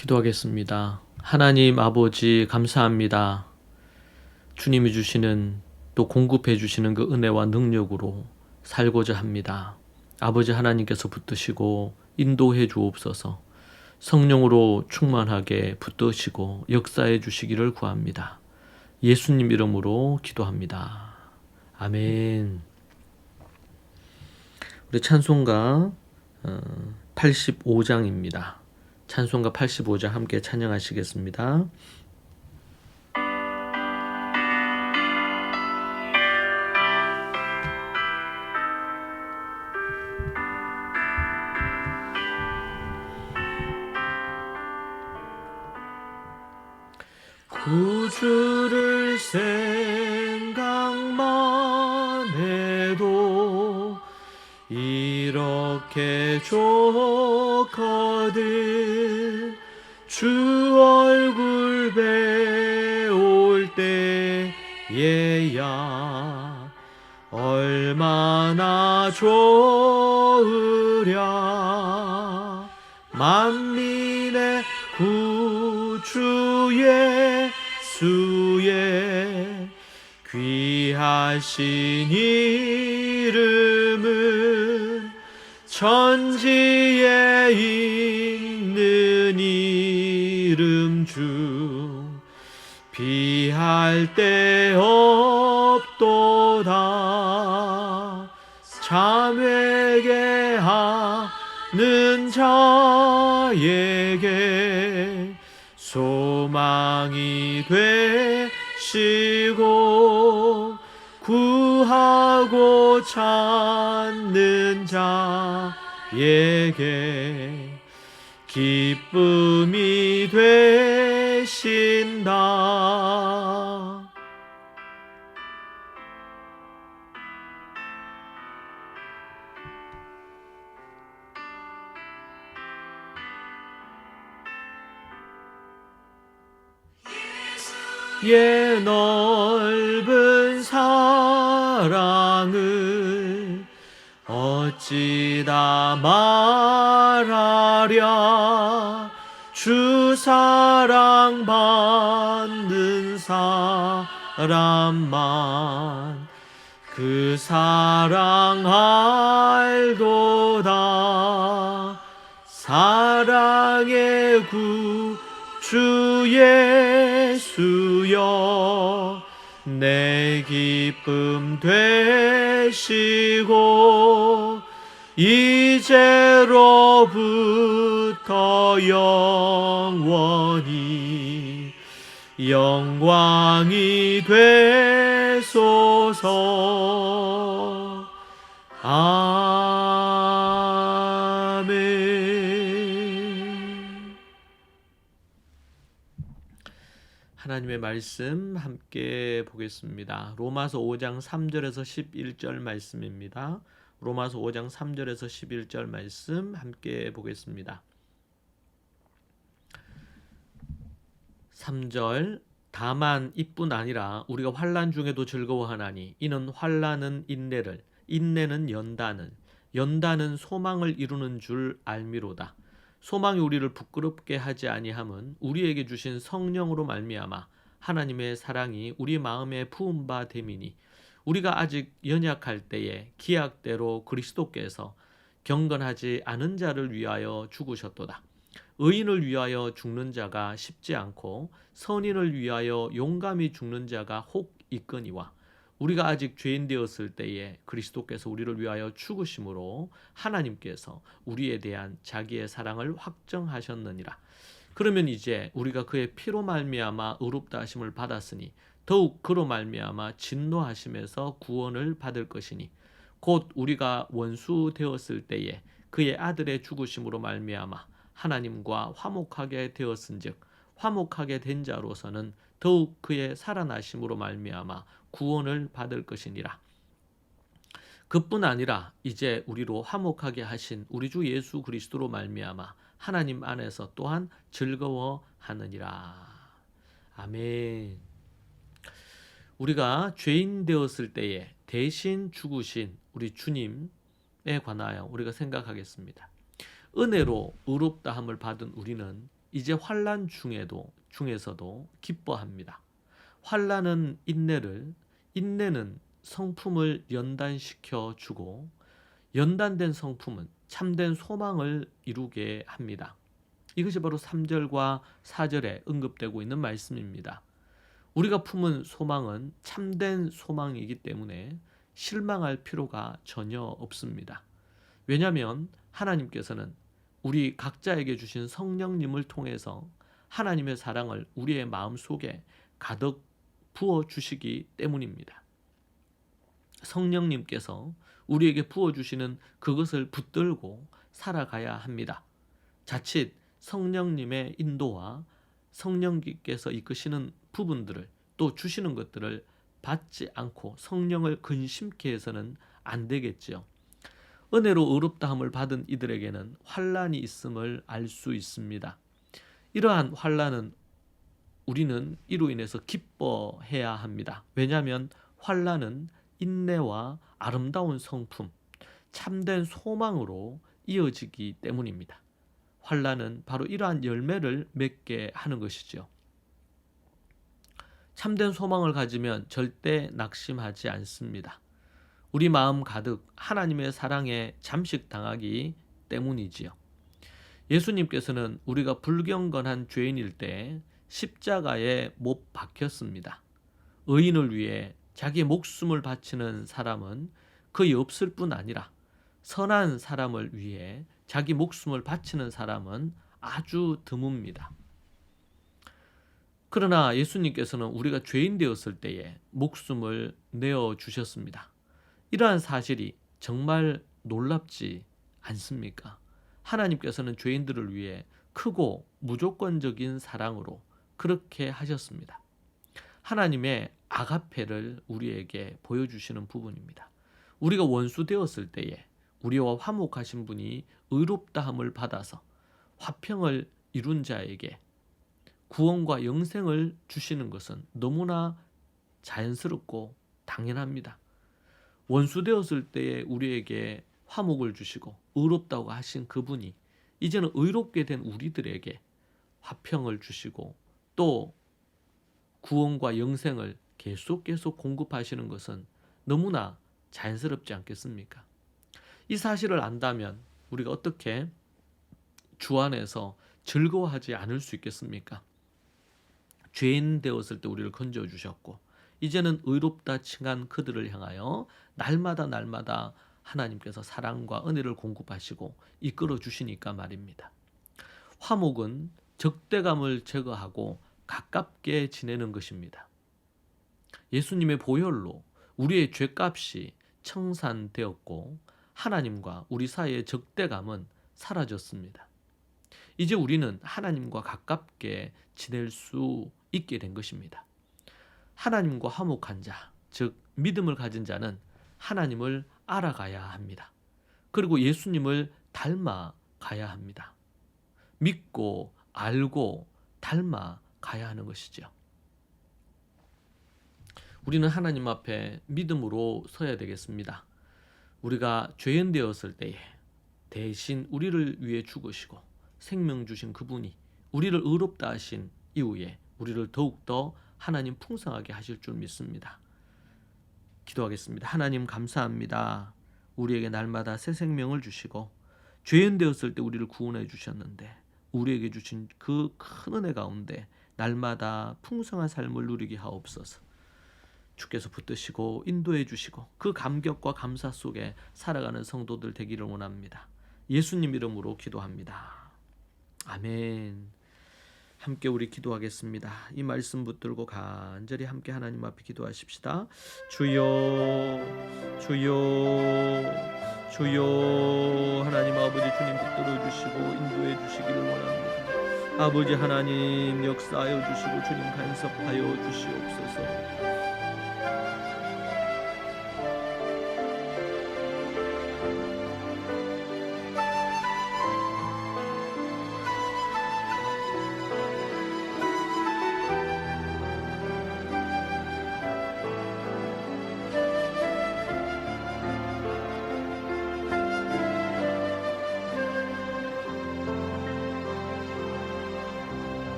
기도하겠습니다. 하나님 아버지 감사합니다. 주님이 주시는 또 공급해 주시는 그 은혜와 능력으로 살고자 합니다. 아버지 하나님께서 붙드시고 인도해 주옵소서. 성령으로 충만하게 붙드시고 역사해 주시기를 구합니다. 예수님 이름으로 기도합니다. 아멘. 우리 찬송가 85장입니다. 찬송가 85장 함께 찬양하시겠습니다. 구주를 생각만 해도 이렇게 좋거든. 주 얼굴 배울 때에야 얼마나 좋으랴. 만민의 구주 예수의 귀하신 이름은 천지에 있는 이름 중 비할 데 없도다. 참 회개하는 자에게 소망이 되시고 구하고 찾는 자에게 기쁨이 되신다. 예 넓은 사랑을 어찌 다 말하랴. 주 사랑 받는 사람만 그 사랑 알도다. 사랑의 구주 예수여 내 기쁨 되시고 이제로부터 영원히 영광이 되소서. 아멘. 하나님의 말씀 함께 보겠습니다. 로마서 5장 3절에서 11절 말씀입니다. 로마서 5장 3절에서 11절 말씀 함께 보겠습니다. 3절 다만 이뿐 아니라 우리가 환난 중에도 즐거워하나니 이는 환난은 인내를, 인내는 연단을, 연단은 소망을 이루는 줄 알미로다. 소망이 우리를 부끄럽게 하지 아니함은 우리에게 주신 성령으로 말미암아 하나님의 사랑이 우리 마음에 부은 바 됨이니 우리가 아직 연약할 때에 기약대로 그리스도께서 경건하지 않은 자를 위하여 죽으셨도다. 의인을 위하여 죽는 자가 쉽지 않고 선인을 위하여 용감히 죽는 자가 혹 있거니와 우리가 아직 죄인 되었을 때에 그리스도께서 우리를 위하여 죽으심으로 하나님께서 우리에 대한 자기의 사랑을 확정하셨느니라. 그러면 이제 우리가 그의 피로 말미암아 의롭다 하심을 받았으니 더욱 그로 말미암아 진노하심에서 구원을 받을 것이니 곧 우리가 원수 되었을 때에 그의 아들의 죽으심으로 말미암아 하나님과 화목하게 되었은즉 화목하게 된 자로서는 더욱 그의 살아나심으로 말미암아 구원을 받을 것이니라. 그뿐 아니라 이제 우리로 화목하게 하신 우리 주 예수 그리스도로 말미암아 하나님 안에서 또한 즐거워하느니라. 아멘. 우리가 죄인 되었을 때에 대신 죽으신 우리 주님에 관하여 우리가 생각하겠습니다. 은혜로 의롭다함을 받은 우리는 이제 환난 중에서도 기뻐합니다. 환난은 인내를, 인내는 성품을 연단시켜 주고 연단된 성품은 참된 소망을 이루게 합니다. 이것이 바로 3절과 4절에 언급되고 있는 말씀입니다. 우리가 품은 소망은 참된 소망이기 때문에 실망할 필요가 전혀 없습니다. 왜냐하면 하나님께서는 우리 각자에게 주신 성령님을 통해서 하나님의 사랑을 우리의 마음속에 가득 부어주시기 때문입니다. 성령님께서 우리에게 부어주시는 그것을 붙들고 살아가야 합니다. 자칫 성령님의 인도와 성령께서 이끄시는 부분들을 또 주시는 것들을 받지 않고 성령을 근심케 해서는 안 되겠지요. 은혜로 의롭다함을 받은 이들에게는 환난이 있음을 알 수 있습니다. 이러한 환난은 우리는 이로 인해서 기뻐해야 합니다. 왜냐하면 환난은 인내와 아름다운 성품, 참된 소망으로 이어지기 때문입니다. 환난은 바로 이러한 열매를 맺게 하는 것이죠. 참된 소망을 가지면 절대 낙심하지 않습니다. 우리 마음 가득 하나님의 사랑에 잠식당하기 때문이지요. 예수님께서는 우리가 불경건한 죄인일 때 십자가에 못 박혔습니다. 의인을 위해 자기 목숨을 바치는 사람은 거의 없을 뿐 아니라 선한 사람을 위해 자기 목숨을 바치는 사람은 아주 드뭅니다. 그러나 예수님께서는 우리가 죄인 되었을 때에 목숨을 내어주셨습니다. 이러한 사실이 정말 놀랍지 않습니까? 하나님께서는 죄인들을 위해 크고 무조건적인 사랑으로 그렇게 하셨습니다. 하나님의 아가페를 우리에게 보여주시는 부분입니다. 우리가 원수 되었을 때에 우리와 화목하신 분이 의롭다함을 받아서 화평을 이룬 자에게 구원과 영생을 주시는 것은 너무나 자연스럽고 당연합니다. 원수 되었을 때에 우리에게 화목을 주시고 의롭다고 하신 그분이 이제는 의롭게 된 우리들에게 화평을 주시고 또 구원과 영생을 계속 공급하시는 것은 너무나 자연스럽지 않겠습니까? 이 사실을 안다면 우리가 어떻게 주 안에서 즐거워하지 않을 수 있겠습니까? 죄인 되었을 때 우리를 건져주셨고 이제는 의롭다 칭한 그들을 향하여 날마다 하나님께서 사랑과 은혜를 공급하시고 이끌어 주시니까 말입니다. 화목은 적대감을 제거하고 가깝게 지내는 것입니다. 예수님의 보혈로 우리의 죄값이 청산되었고 하나님과 우리 사이의 적대감은 사라졌습니다. 이제 우리는 하나님과 가깝게 지낼 수 있게 된 것입니다. 하나님과 화목한 자, 즉 믿음을 가진 자는 하나님을 알아가야 합니다. 그리고 예수님을 닮아가야 합니다. 믿고 알고 닮아가야 하는 것이죠. 우리는 하나님 앞에 믿음으로 서야 되겠습니다. 우리가 죄인 되었을 때에 대신 우리를 위해 죽으시고 생명 주신 그분이 우리를 의롭다 하신 이후에 우리를 더욱더 하나님 풍성하게 하실 줄 믿습니다. 기도하겠습니다. 하나님 감사합니다. 우리에게 날마다 새 생명을 주시고 죄인 되었을 때 우리를 구원해 주셨는데 우리에게 주신 그 큰 은혜 가운데 날마다 풍성한 삶을 누리게 하옵소서. 주께서 붙드시고 인도해 주시고 그 감격과 감사 속에 살아가는 성도들 되기를 원합니다. 예수님 이름으로 기도합니다. 아멘. 함께 우리 기도하겠습니다. 이 말씀 붙들고 간절히 함께 하나님 앞에 기도하십시다. 주여 하나님 아버지 주님 붙들어 주시고 인도해 주시기를 원합니다. 아버지 하나님 역사하여 주시고 주님 간섭하여 주시옵소서.